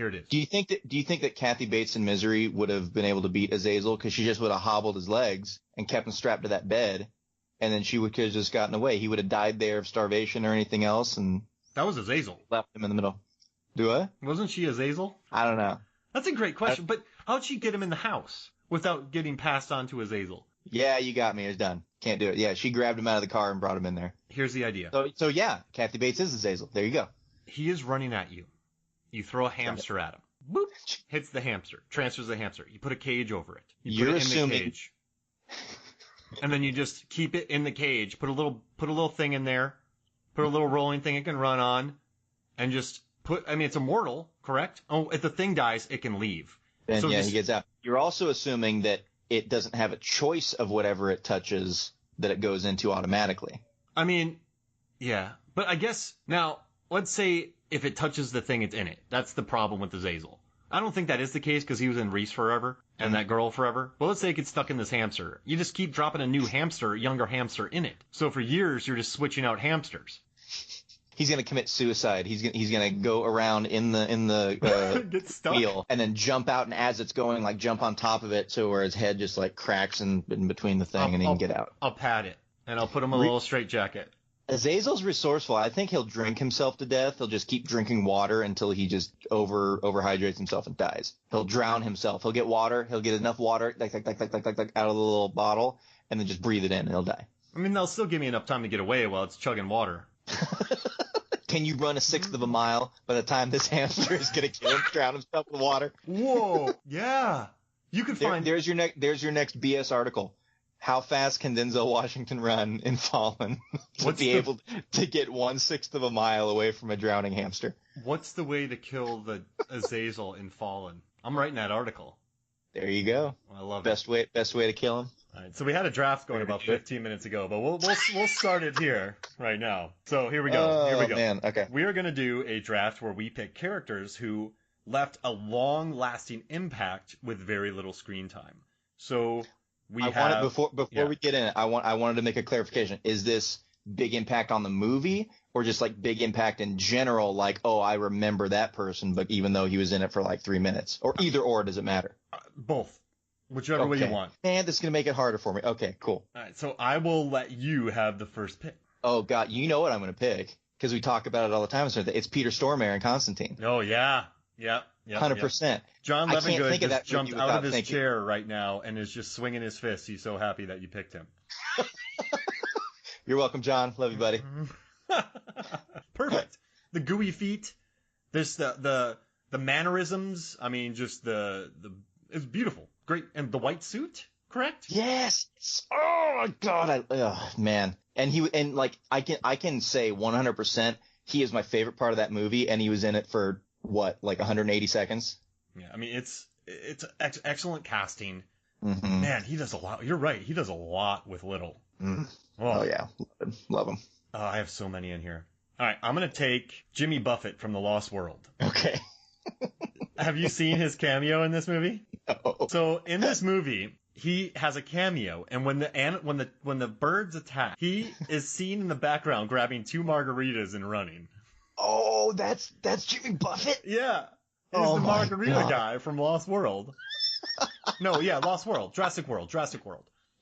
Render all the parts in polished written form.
Here it is. Do you think that Kathy Bates in Misery would have been able to beat Azazel because she just would have hobbled his legs and kept him strapped to that bed, and then she could have just gotten away? He would have died there of starvation or anything else, and That was Azazel. left him in the middle. Do I? Wasn't she Azazel? I don't know. That's a great question, but how'd she get him in the house without getting passed on to Azazel? Yeah, you got me. It's done. Can't do it. Yeah, she grabbed him out of the car and brought him in there. Here's the idea. So yeah, Kathy Bates is Azazel. There you go. He is running at you. You throw a hamster at him. Boop. Hits the hamster. Transfers the hamster. You put a cage over it. You put it in the cage. And then you just keep it in the cage. Put a little thing in there. Put a little rolling thing it can run on. And just it's immortal, correct? Oh, if the thing dies, it can leave. Then he gets out. You're also assuming that it doesn't have a choice of whatever it touches that it goes into automatically. I mean, yeah. But I guess, now, let's say if it touches the thing, it's in it. That's the problem with Azazel. I don't think that is the case because he was in Reese forever and that girl forever. But let's say it gets stuck in this hamster. You just keep dropping a new hamster, younger hamster in it. So for years, you're just switching out hamsters. He's gonna commit suicide. He's gonna go around in the get stuck wheel and then jump out, and as it's going, like jump on top of it, so where his head just like cracks in between the thing, and he can get out. I'll pat it and I'll put him a little straitjacket. Azazel's resourceful. I think he'll drink himself to death. He'll just keep drinking water until he just overhydrates himself and dies. He'll drown himself. He'll get water. He'll get enough water, like out of the little bottle, and then just breathe it in, and he'll die. I mean, they'll still give me enough time to get away while it's chugging water. Can you run a sixth of a mile by the time this hamster is going to kill him, drown himself in water? Whoa, yeah. You could find... There's your next BS article. How fast can Denzel Washington run in Fallen to be able to get 1/6 of a mile away from a drowning hamster? What's the way to kill the Azazel in Fallen? I'm writing that article. There you go. I love it. Best way to kill him. All right, so we had a draft going about 15 minutes ago, but we'll start it here right now. So here we go. Oh, man. Okay. We are going to do a draft where we pick characters who left a long-lasting impact with very little screen time. So before we get in it, I wanted to make a clarification. Is this big impact on the movie or just like big impact in general? Like, oh, I remember that person, but even though he was in it for like 3 minutes, or either or, does it matter? Both. Whichever way you want. Man, this is going to make it harder for me. Okay, cool. All right, so I will let you have the first pick. Oh, God, you know what I'm going to pick because we talk about it all the time. It's Peter Stormare in Constantine. Oh, yeah. Yep. 100%. John Levengood just jumped out of his chair right now and is just swinging his fist. He's so happy that you picked him. You're welcome, John. Love you, buddy. Perfect. The gooey feet. There's the mannerisms. I mean, just it's beautiful. Great. And the white suit, correct? Yes. Oh my God. Man. And I can say 100% he is my favorite part of that movie, and he was in it for what, like 180 seconds? Yeah. I mean, it's excellent casting. Mm-hmm. Man, he does a lot. You're right. He does a lot with little. Mm. Oh yeah. Love him. I have so many in here. All right. I'm going to take Jimmy Buffett from The Lost World. Okay. Have you seen his cameo in this movie? No. So in this movie, he has a cameo, and when the birds attack, he is seen in the background grabbing 2 margaritas and running. Oh, that's Jimmy Buffett? Yeah. He's the margarita guy from Lost World. No, yeah, Lost World. Jurassic World.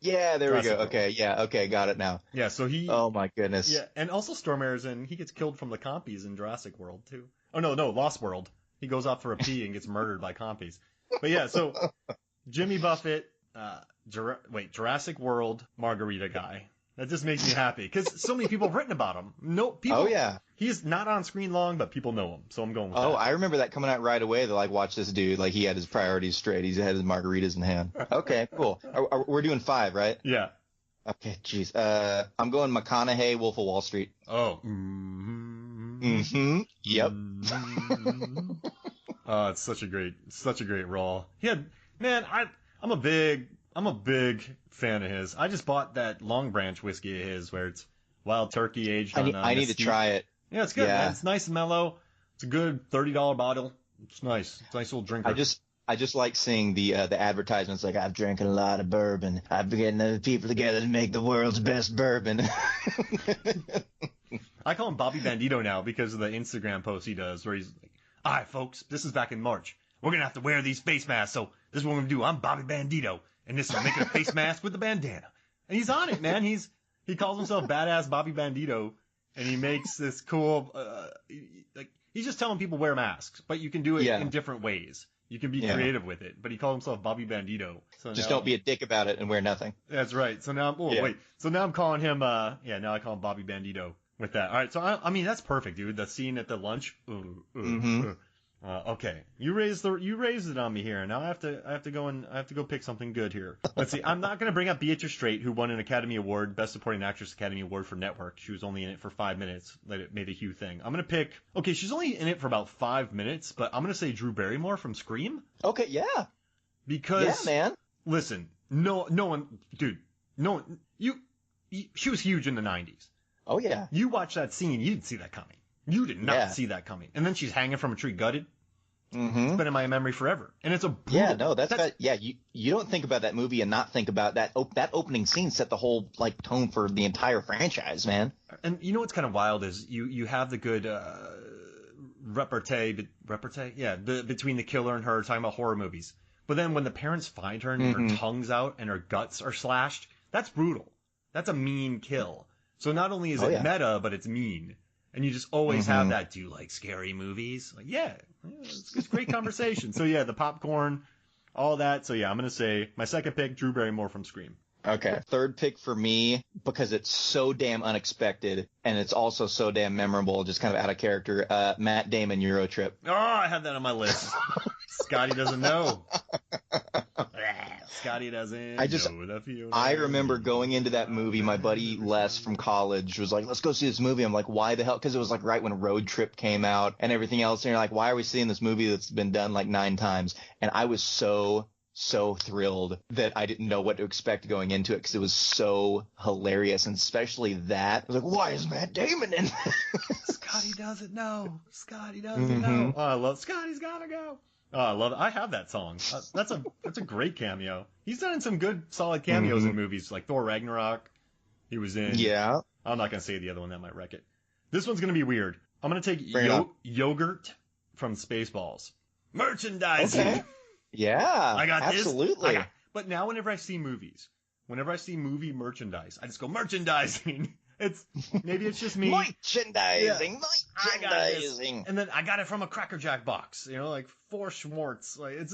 Yeah, there we go. Okay, yeah, okay, got it now. Yeah, so he... Oh, my goodness. Yeah, and also Stormare's he gets killed from the compies in Jurassic World, too. Oh, no, Lost World. He goes off for a pee and gets murdered by compies. But yeah, so Jimmy Buffett, Jurassic World margarita guy. That just makes me happy because so many people have written about him. Oh yeah. He's not on screen long, but people know him, so I'm going with that. Oh, I remember that coming out right away. They're like, watch this dude. Like he had his priorities straight. He had his margaritas in hand. Okay, cool. We're doing 5, right? Yeah. Okay, jeez. I'm going McConaughey, Wolf of Wall Street. Oh. Mm-hmm. Yep. Mm-hmm. Oh, it's such a great role. Man, I'm a big fan of his. I just bought that Long Branch whiskey of his where it's wild turkey aged on I need to try it. Yeah, it's good, man. It's nice and mellow. It's a good $30 bottle. It's nice. It's a nice little drinker. I just like seeing the advertisements like, I've drank a lot of bourbon. I've been getting other people together to make the world's best bourbon. I call him Bobby Bandito now because of the Instagram post he does where he's like, all right, folks, this is back in March. We're going to have to wear these face masks. So this is what we're going to do. I'm Bobby Bandito. And this is making a face mask with the bandana. And he's on it, man. He calls himself Badass Bobby Bandito. And he makes this cool, he's just telling people wear masks. But you can do it in different ways. You can be creative with it. But he called himself Bobby Bandito. So just don't be a dick about it and wear nothing. That's right. So now, So now I'm calling him, now I call him Bobby Bandito with that. All right. So, I mean, that's perfect, dude. The scene at the lunch. Okay, you raised it on me here. Now I have to go pick something good here. Let's see. I'm not gonna bring up Beatrice Straight, who won an Academy Award, Best Supporting Actress Academy Award for Network. She was only in it for 5 minutes. That it made a huge thing. I'm gonna pick. Okay, she's only in it for about 5 minutes, but I'm gonna say Drew Barrymore from Scream. Okay, yeah. Because man. Listen, no one, dude, no one. She was huge in the 90s. Oh yeah. You watch that scene, you didn't see that coming. You did not see that coming. And then she's hanging from a tree gutted. Mm-hmm. It's been in my memory forever. And it's a brutal... Yeah, no, you don't think about that movie and not think about that. That opening scene set the whole tone for the entire franchise, man. And you know what's kind of wild is you have the good repartee? Yeah, between the killer and her talking about horror movies. But then when the parents find her and her tongue's out and her guts are slashed, that's brutal. That's a mean kill. So not only is it meta, but it's mean. And you just always have that. Do you like scary movies? Like, it's great conversation. So the popcorn, all that. So I'm gonna say my second pick, Drew Barrymore from Scream. Okay, third pick for me because it's so damn unexpected and it's also so damn memorable, just kind of out of character. Matt Damon, Euro Trip. Oh, I had that on my list. Scotty doesn't know. Scotty doesn't know the feeling. I remember going into that movie. My buddy Les from college was like, let's go see this movie. I'm like, why the hell? Because it was right when Road Trip came out and everything else. And you're like, why are we seeing this movie that's been done 9 times? And I was so thrilled that I didn't know what to expect going into it because it was so hilarious. And especially that. I was like, why is Matt Damon in this? Scotty doesn't know. Scotty doesn't know. Oh, I love Scotty's gotta go. Oh, I love it. I have that song. That's a great cameo. He's done some good, solid cameos in movies like Thor Ragnarok. He was in. Yeah. I'm not gonna say the other one, that might wreck it. This one's gonna be weird. I'm gonna take yogurt from Spaceballs. Merchandising. Okay. Yeah. I got absolutely. this. But now whenever I see movies, whenever I see movie merchandise, I just go merchandising. Maybe it's just me. Merchandising. And then I got it from a Cracker Jack box, like 4 Schwartz. And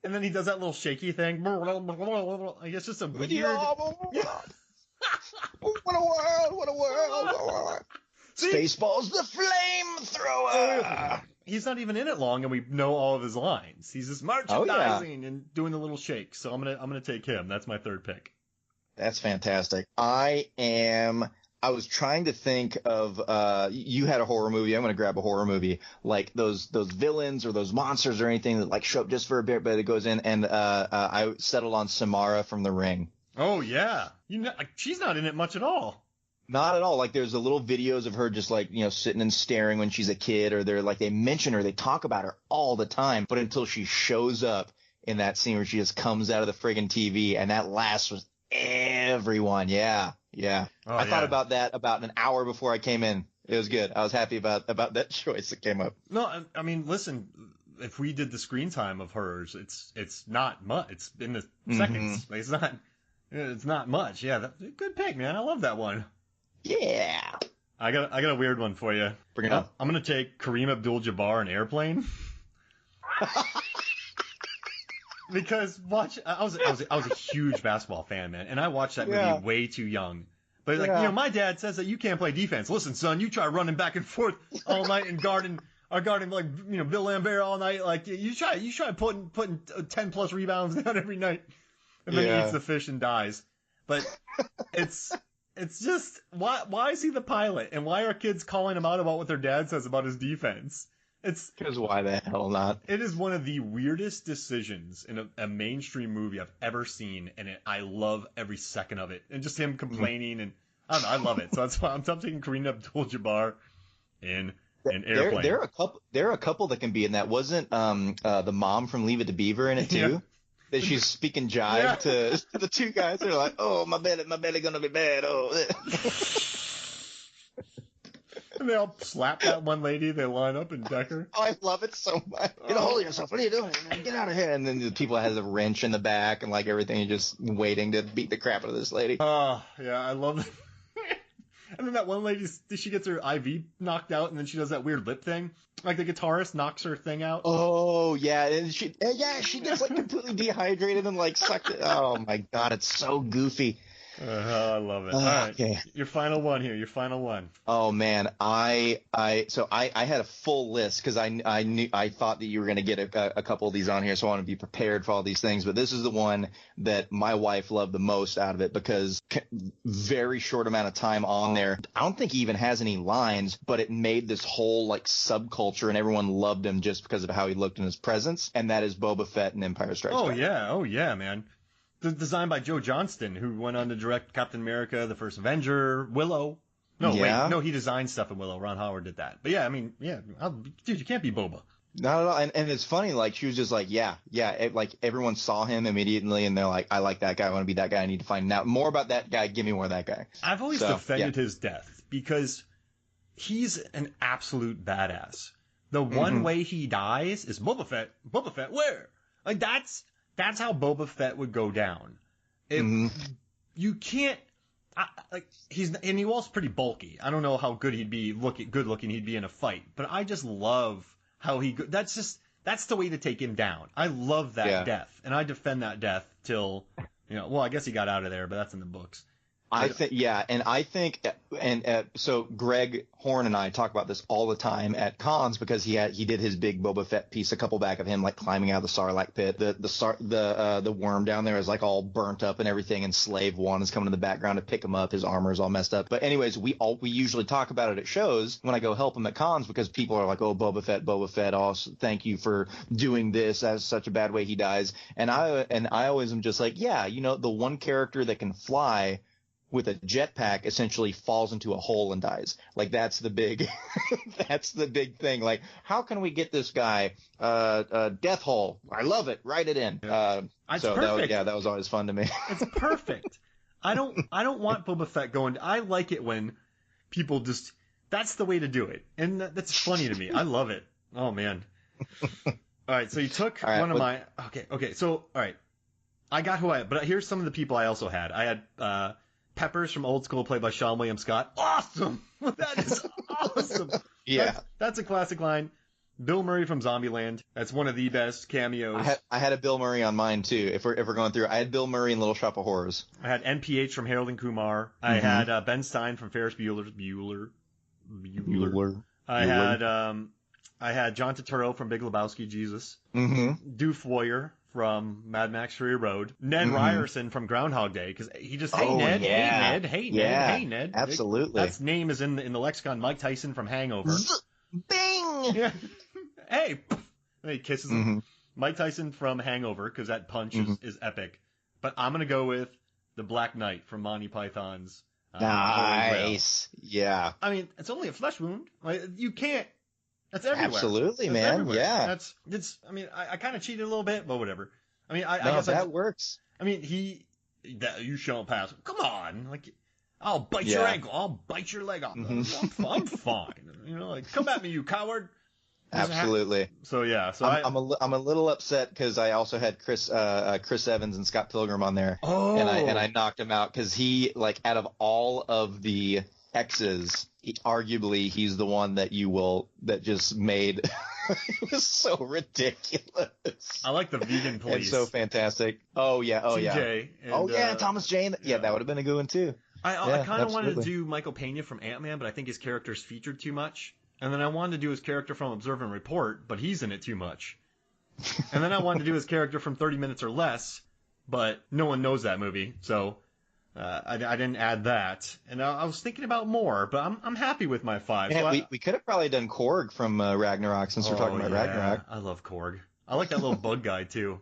then he does that little shaky thing. It's just a weird. What a world. Spaceballs the flamethrower. He's not even in it long, and we know all of his lines. He's just merchandising and doing the little shake. So I'm gonna take him. That's my third pick. That's fantastic. I was trying to think of, you had a horror movie. I'm going to grab a horror movie, like those villains or those monsters or anything that show up just for a bit, but it goes in. And, I settled on Samara from The Ring. Oh yeah. She's not in it much at all. Not at all. There's a little videos of her just sitting and staring when she's a kid, or they mention her, they talk about her all the time, but until she shows up in that scene where she just comes out of the friggin' TV, and that last was everyone. Yeah. I thought about that about an hour before I came in. It was good. I was happy about that choice that came up. No, I mean, listen, if we did the screen time of hers, it's not much. It's in the seconds. It's not much. Yeah, good pick, man. I love that one. Yeah. I got a weird one for you. Bring it up. I'm gonna take Kareem Abdul-Jabbar in Airplane. Because I was a huge basketball fan, man, and I watched that movie way too young. But my dad says that you can't play defense. Listen, son, you try running back and forth all night and guarding Bill Lambert all night. You try putting 10 plus rebounds down every night, and then he eats the fish and dies. But it's just why is he the pilot, and why are kids calling him out about what their dad says about his defense? It's because why the hell not? It is one of the weirdest decisions in a mainstream movie I've ever seen, and I love every second of it. And just him complaining, and I don't know, I love it. So that's why I'm taking Kareem Abdul-Jabbar in an Airplane. There are a couple that can be in that. Wasn't the mom from Leave It to Beaver in it too? Yeah. That she's speaking jive to the two guys. They're like, oh, my belly gonna be bad. Oh. And And they all slap that one lady. They line up and deck her. Oh, I love it so much. Get a hold of yourself. What are you doing? Get out of here. And then the people has a wrench in the back and like everything, and just waiting to beat the crap out of this lady. Oh, yeah, I love it. And then that one lady, she gets her IV knocked out, and then she does that weird lip thing. Like the guitarist knocks her thing out. Oh, yeah. And she gets like completely dehydrated and like sucked it. Oh, my God. It's so goofy. I love it. All right. Okay. Your final one here. Your final one. Oh man, I had a full list because I thought that you were going to get a couple of these on here, so I want to be prepared for all these things. But this is the one that my wife loved the most out of it because very short amount of time on there. I don't think he even has any lines, but it made this whole like subculture, and everyone loved him just because of how he looked in his presence. And that is Boba Fett in Empire Strikes Back. Oh yeah, man. Designed by Joe Johnston, who went on to direct Captain America, The First Avenger, Willow. No, he designed stuff in Willow. Ron Howard did that. But yeah, I mean, yeah, dude, you can't be Boba. Not at all. And it's funny, like, she was just like, like, everyone saw him immediately, and they're like, I like that guy, I want to be that guy, I need to find out more about that guy, give me more of that guy. I've always defended his death, because he's an absolute badass. The one way he dies is Boba Fett, where? Like, that's how Boba Fett would go down. You can't, and he was pretty bulky. I don't know how good good looking he'd be in a fight, but I just love how that's the way to take him down. I love that death, and I defend that death till, I guess he got out of there, but that's in the books. So Greg Horn and I talk about this all the time at cons because he did his big Boba Fett piece a couple back of him like climbing out of the Sarlacc pit. The worm down there is like all burnt up and everything, and Slave One is coming in the background to pick him up. His armor is all messed up. But anyways, we usually talk about it at shows when I go help him at cons because people are like, oh, Boba Fett, awesome, thank you for doing this. That's such a bad way he dies. And I always am just like, the one character that can fly with a jetpack essentially falls into a hole and dies. Like that's the big thing. Like, how can we get this guy death hole? I love it. Write it in. It's perfect. That was always fun to me. It's perfect. I don't want Boba Fett going. I like it when people just, that's the way to do it. And that's funny to me. I love it. Oh man. All right. So you took one of my, okay. So, all right. I got but here's some of the people I also had. I had, Peppers from Old School, played by Sean William Scott. Awesome! That is awesome. Yeah. That's a classic line. Bill Murray from Zombieland. That's one of the best cameos. I had a Bill Murray on mine too. If we're going through, I had Bill Murray in Little Shop of Horrors. I had NPH from Harold and Kumar. I had Ben Stein from Ferris Bueller's Bueller. I had John Turturro from Big Lebowski, Jesus. Du Foyer from Mad Max Fury Road. Ned Ryerson from Groundhog Day, because he just, hey Ned. Absolutely. That's name is in the lexicon. Mike Tyson from Hangover. Bing! Yeah. Hey! And he kisses him. Mike Tyson from Hangover, because that punch is epic. But I'm going to go with the Black Knight from Monty Python's nice. Yeah. I mean, it's only a flesh wound. Like, you can't. That's everywhere. Absolutely, man. Everywhere. Yeah. I mean, I kind of cheated a little bit, but whatever. I mean, I guess that works. I mean, you shall pass. Come on, like, I'll bite your ankle. I'll bite your leg off. I'm fine. Like, come at me, you coward. Absolutely. So yeah. So I'm a little upset because I also had Chris Evans and Scott Pilgrim on there. Oh. And I knocked him out because he, like, out of all of the X's, arguably he's the one that just made it was so ridiculous. I like the vegan police. It's so fantastic. Oh yeah. TJ and, Thomas Jane. Yeah, that would have been a good one too. I kind of wanted to do Michael Pena from Ant-Man, but I think his character's featured too much. And then I wanted to do his character from Observe and Report, but he's in it too much. And then I wanted to do his character from 30 Minutes or Less, but no one knows that movie, so I didn't add that. And I was thinking about more, but I'm happy with my 5. Man, so we could have probably done Korg from Ragnarok, since we're talking about Ragnarok. I love Korg. I like that little bug guy too.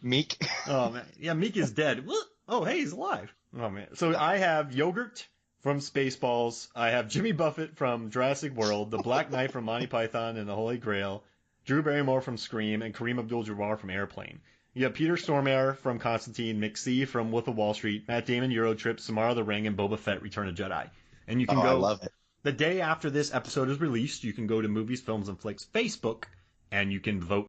Meek. Oh man, yeah, Meek is dead. Oh hey, he's alive. Oh man. So I have Yogurt from Spaceballs. I have Jimmy Buffett from Jurassic World, the Black Knight from Monty Python and the Holy Grail, Drew Barrymore from Scream, and Kareem Abdul-Jabbar from Airplane. You have Peter Stormare from Constantine, McSee from Wolf of Wall Street, Matt Damon Eurotrip, Samara the Ring, and Boba Fett Return of Jedi. And you can go. I love it. The day after this episode is released, you can go to Movies, Films, and Flicks Facebook, and you can vote